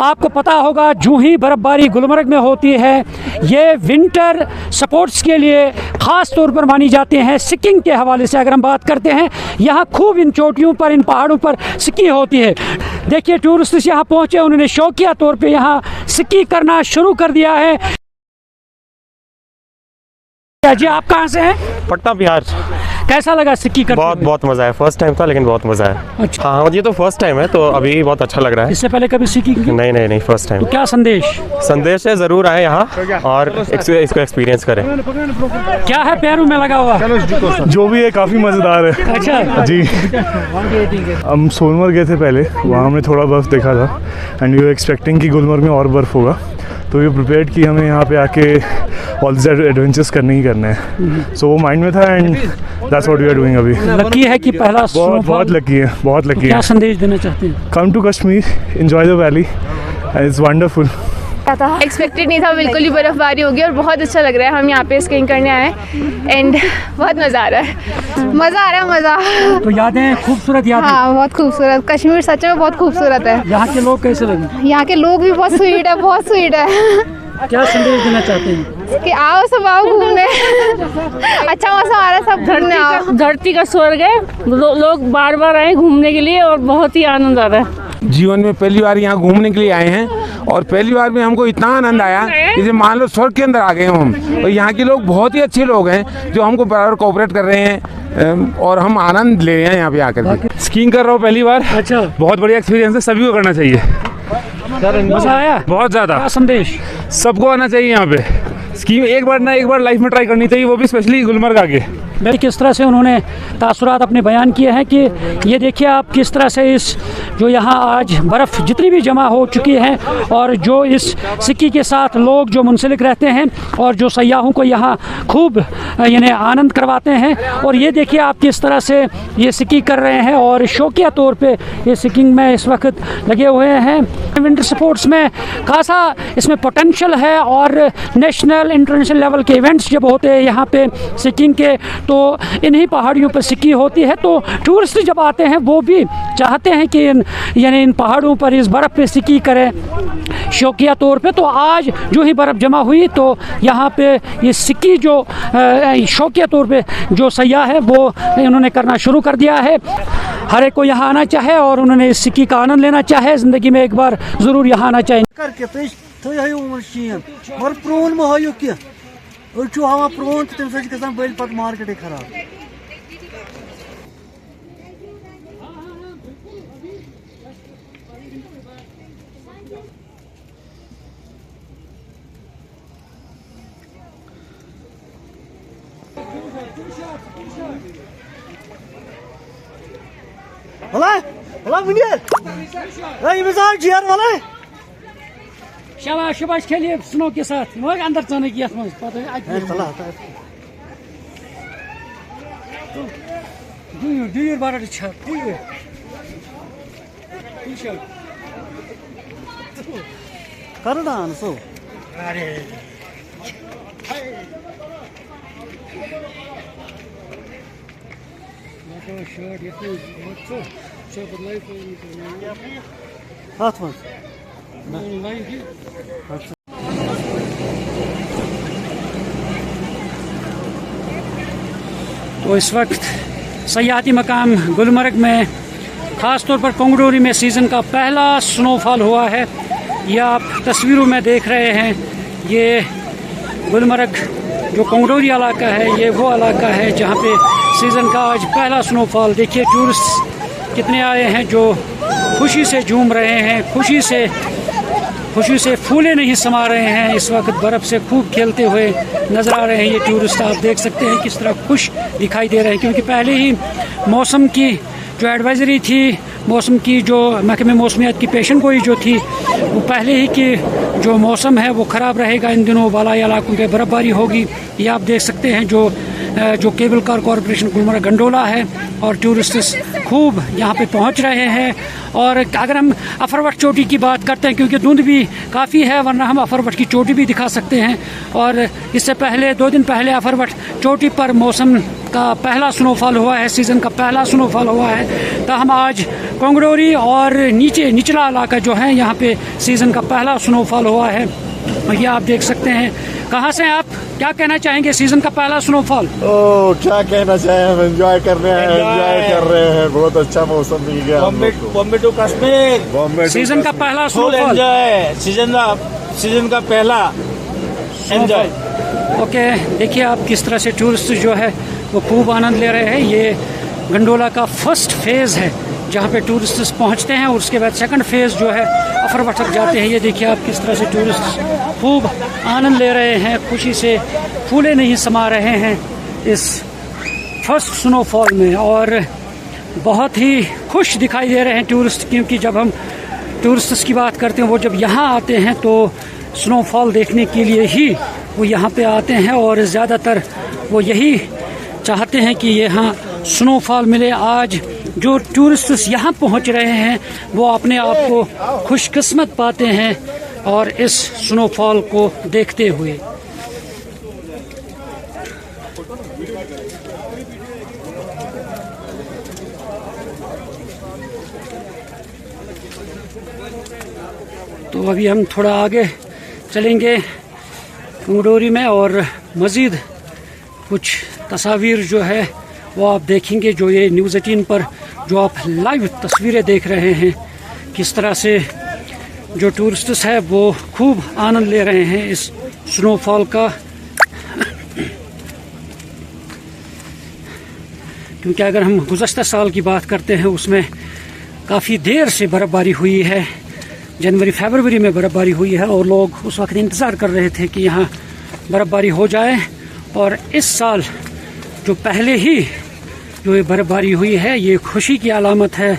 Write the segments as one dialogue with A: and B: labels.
A: आपको पता होगा जूही बर्फबारी गुलमर्ग में होती है, ये विंटर स्पोर्ट्स के लिए ख़ास तौर पर मानी जाती हैं। स्कीइंग के हवाले से अगर हम बात करते हैं, यहाँ खूब इन चोटियों पर, इन पहाड़ों पर स्की होती है। देखिए टूरिस्ट यहाँ पहुँचे, उन्होंने शौकिया तौर पे यहाँ स्की करना शुरू कर दिया है। जी आप कहाँ से हैं?
B: पटना बिहार।
A: कैसा लगा स्की करते?
B: बहुत मजा है। फर्स्ट टाइम था लेकिन बहुत मजा है।
A: अच्छा।
B: हाँ, ये तो फर्स्ट टाइम है तो अभी बहुत अच्छा लग रहा है।
A: इससे पहले कभी स्की की?
B: नहीं फर्स्ट टाइम।
A: तो क्या संदेश
B: है, जरूर आए यहाँ और इसको एक्सपीरियंस करें।
A: क्या है पैरों में लगा हुआ?
C: जो भी है काफी मजेदार है।
A: अच्छा
C: जी। हम सोनमर्ग गए थे पहले, वहाँ हमने थोड़ा बर्फ देखा था एंड यू एक्सपेक्टिंग कि गुलमर्ग में और बर्फ होगा, तो ये प्रिपेयर्ड कि हमें यहाँ पे आके ऑल दिस एडवेंचर्स करने ही करने हैं। सो वो माइंड में था and that's what we are doing अभी।
A: लकी है कि पहला
C: बहुत लकी है, बहुत लकी है।
A: क्या संदेश देना चाहते हैं?
C: Come to Kashmir, enjoy the valley, it's wonderful.
D: Expected नहीं था, बिल्कुल ही बर्फबारी होगी और बहुत अच्छा लग रहा है। हम यहाँ पे स्कीइंग करने आए हैं एंड बहुत मज़ा आ रहा है। मज़ा
A: तो यादें, खूबसूरत यादें।
D: हाँ, बहुत खूबसूरत। कश्मीर सच में बहुत खूबसूरत है।
A: यहाँ के लोग कैसे लगे?
D: यहाँ के लोग भी बहुत स्वीट है, बहुत स्वीट है।
A: क्या संदेश देना चाहते हैं?
D: कि आओ सब आओ घूमने। अच्छा मौसम आ रहा है, सब घूमने आओ।
E: धरती का स्वर्ग है, लोग बार बार आए घूमने के लिए और बहुत ही आनंद आ रहा है।
F: जीवन में पहली बार यहाँ घूमने के लिए आए हैं और पहली बार में हमको इतना आनंद आया कि जैसे मान लो स्वर्ग के अंदर आ गए हम। और यहाँ के लोग बहुत ही अच्छे लोग हैं जो हमको बराबर कोऑपरेट कर रहे हैं और हम आनंद ले रहे हैं यहाँ पे आकर।
G: स्कीइंग कर रहा हूँ पहली बार।
A: अच्छा।
G: बहुत बढ़िया एक्सपीरियंस है, सभी को करना चाहिए।
A: मजा आया?
G: बहुत ज़्यादा।
A: क्या संदेश?
G: सबको आना चाहिए यहाँ पे। स्कीइंग एक बार लाइफ में ट्राई करनी चाहिए, वो भी स्पेशली गुलमर्ग आके।
A: किस तरह से उन्होंने तासुरात अपने बयान किए हैं कि ये देखिए आप किस तरह से इस जो यहाँ आज बर्फ़ जितनी भी जमा हो चुकी है और जो इस सिक्की के साथ लोग जो मुंसलिक रहते हैं और जो सयाहों को यहाँ खूब यानी आनंद करवाते हैं, और ये देखिए आप किस तरह से ये सिक्की कर रहे हैं और शौकिया तौर पे ये सिक्किंग में इस वक्त लगे हुए हैं। विंटर स्पोर्ट्स में खासा इसमें पोटेंशियल है और नेशनल इंटरनेशनल लेवल के इवेंट्स जब होते हैं यहाँ पे सिक्किंग के, तो इन्हीं पहाड़ियों पर सिक्की होती है। तो टूरिस्ट जब आते हैं वो भी चाहते हैं कि इन पहाड़ों पर इस बर्फ़ पे सिक्की करें शौकिया तौर पे। तो आज जो ही बर्फ़ जमा हुई तो यहाँ पे ये सिक्की जो शौकिया तौर पे जो सयाह है वो इन्होंने करना शुरू कर दिया है। हर एक को यहाँ आना चाहे और उन्होंने इस सिक्की का आनंद लेना चाहे, ज़िंदगी में एक बार ज़रूर यहाँ आना चाहिए।
H: हवा प्रोन तो तम ग बल पे मार्केट खराब।
A: शाबाश शाबाश, खेलिए स्नो के साथ। अंदर चने की दूर बार
H: करना सो
A: अरे
H: हाथ में
A: तो इस वक्त सयाहती मकाम गुलमर्ग में ख़ास तौर पर कोंगडोरी में सीज़न का पहला स्नोफॉल हुआ है। ये आप तस्वीरों में देख रहे हैं, ये गुलमर्ग जो कोंगडोरी इलाका है, ये वो इलाका है जहाँ पे सीज़न का आज पहला स्नोफॉल। देखिए टूरिस्ट कितने आए हैं जो खुशी से झूम रहे हैं, खुशी से फूले नहीं समा रहे हैं, इस वक्त बर्फ़ से खूब खेलते हुए नज़र आ रहे हैं। ये टूरिस्ट आप देख सकते हैं किस तरह खुश दिखाई दे रहे हैं, क्योंकि पहले ही मौसम की जो एडवाइज़री थी, मौसम की जो महकमे मौसमियात की पेशन गोई जो थी, वो पहले ही कि जो मौसम है वो ख़राब रहेगा, इन दिनों बालाई इलाकों पे बर्फ़बारी होगी। ये आप देख सकते हैं जो cable car corporation Gulmarg gondola है और टूरिस्ट खूब यहाँ पे पहुँच रहे हैं। और अगर हम अफरवट चोटी की बात करते हैं, क्योंकि धुंध भी काफ़ी है, वरना हम अफरवट की चोटी भी दिखा सकते हैं। और इससे पहले 2 दिन पहले अफरवट चोटी पर मौसम का पहला स्नोफॉल हुआ है, सीज़न का पहला स्नोफॉल हुआ है। तो हम आज कोंगडोरी और निचला इलाका जो है यहाँ पे सीज़न का पहला स्नोफॉल हुआ है। और ये आप देख सकते हैं। कहाँ से हैं आप? क्या कहना चाहेंगे सीज़न का पहला स्नोफॉल?
I: क्या कहना चाहें, हम एंजॉय कर रहे हैं, बहुत अच्छा मौसम मिल गया।
J: बॉम्बे टू कश्मीर
A: सीज़न का पहला स्नोफॉल,
J: सीजन का पहला एंजॉय।
A: ओके, देखिए आप किस तरह से टूरिस्ट जो है वो खूब आनंद ले रहे हैं। ये गंडोला का फर्स्ट फेज़ है जहाँ पे टूरिस्ट पहुँचते हैं और उसके बाद सेकंड फेज़ जो है अफर भटक जाते हैं। ये देखिए आप किस तरह से टूरिस्ट खूब आनंद ले रहे हैं, खुशी से फूले नहीं समा रहे हैं इस फर्स्ट स्नोफॉल में, और बहुत ही खुश दिखाई दे रहे हैं टूरिस्ट, क्योंकि जब हम टूरिस्ट्स की बात करते हैं वो जब यहाँ आते हैं तो स्नोफॉल देखने के लिए ही वो यहाँ पे आते हैं और ज़्यादातर वो यही चाहते हैं कि यहाँ स्नोफॉल मिले। आज जो टूरिस्ट्स यहाँ पहुँच रहे हैं वो अपने आप को खुशकिस्मत पाते हैं और इस स्नोफॉल को देखते हुए। तो अभी हम थोड़ा आगे चलेंगे कोंगडोरी में और मज़ीद कुछ तस्वीर जो है वो आप देखेंगे। जो ये न्यूज़ 18 पर जो आप लाइव तस्वीरें देख रहे हैं, किस तरह से जो टूरिस्ट्स है वो खूब आनंद ले रहे हैं इस स्नोफॉल का। क्योंकि अगर हम गुज़श्ता साल की बात करते हैं उसमें काफ़ी देर से बर्फ़बारी हुई है, जनवरी फरवरी में बर्फ़बारी हुई है और लोग उस वक्त इंतज़ार कर रहे थे कि यहाँ बर्फ़बारी हो जाए। और इस साल जो पहले ही जो ये बर्फ़बारी हुई है ये खुशी की अलामत है,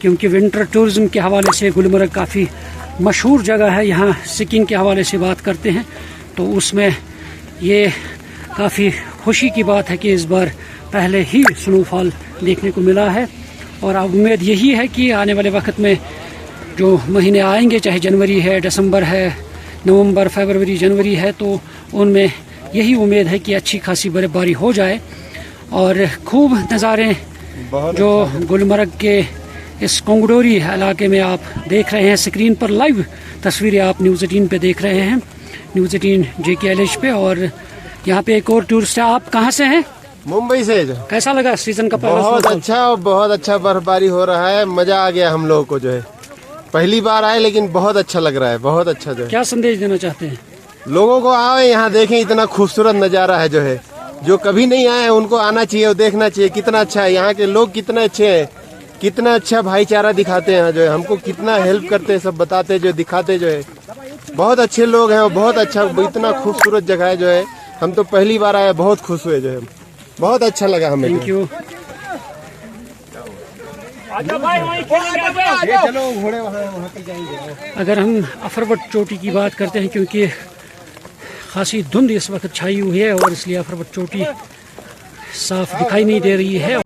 A: क्योंकि विंटर टूरिज़्म के हवाले से गुलमर्ग काफ़ी मशहूर जगह है। यहाँ स्कीइंग के हवाले से बात करते हैं तो उसमें ये काफ़ी खुशी की बात है कि इस बार पहले ही स्नोफॉल देखने को मिला है। और अब उम्मीद यही है कि आने वाले वक्त में जो महीने आएंगे, चाहे जनवरी है, दिसंबर है, नवंबर, फरवरी, जनवरी है, तो उनमें यही उम्मीद है कि अच्छी खासी बर्फ़बारी हो जाए और खूब नज़ारे जो गुलमर्ग के इस कोंगडोरी इलाके में आप देख रहे हैं। स्क्रीन पर लाइव तस्वीरें आप न्यूज़ 18 पे देख रहे हैं, न्यूज़ 18 JKLH पे। और यहाँ पे एक और टूरिस्ट है। आप कहाँ से हैं?
I: मुंबई से।
A: कैसा लगा सीजन का पहला?
I: बहुत अच्छा बर्फबारी हो रहा है, मजा आ गया हम लोगों को। जो है पहली बार आए लेकिन बहुत अच्छा लग रहा है, बहुत अच्छा। जो है
A: क्या संदेश देना चाहते हैं
I: लोगों को? आए यहाँ देखें, इतना खूबसूरत नज़ारा है। जो है जो कभी नहीं आए उनको आना चाहिए और देखना चाहिए। कितना अच्छा है, यहाँ के लोग कितने अच्छे हैं, कितना अच्छा भाईचारा दिखाते हैं। जो है हमको कितना हेल्प करते हैं, सब बताते जो दिखाते। जो है बहुत अच्छे लोग हैं और बहुत अच्छा, इतना खूबसूरत जगह है। जो है हम तो पहली बार आए, बहुत खुश हुए। जो है बहुत अच्छा लगा हमें।
A: Thank you. अगर हम अफरवट चोटी की बात करते हैं, क्योंकि खासी धुंध इस वक्त छाई हुई है और इसलिए अफरवट चोटी साफ दिखाई नहीं दे रही है।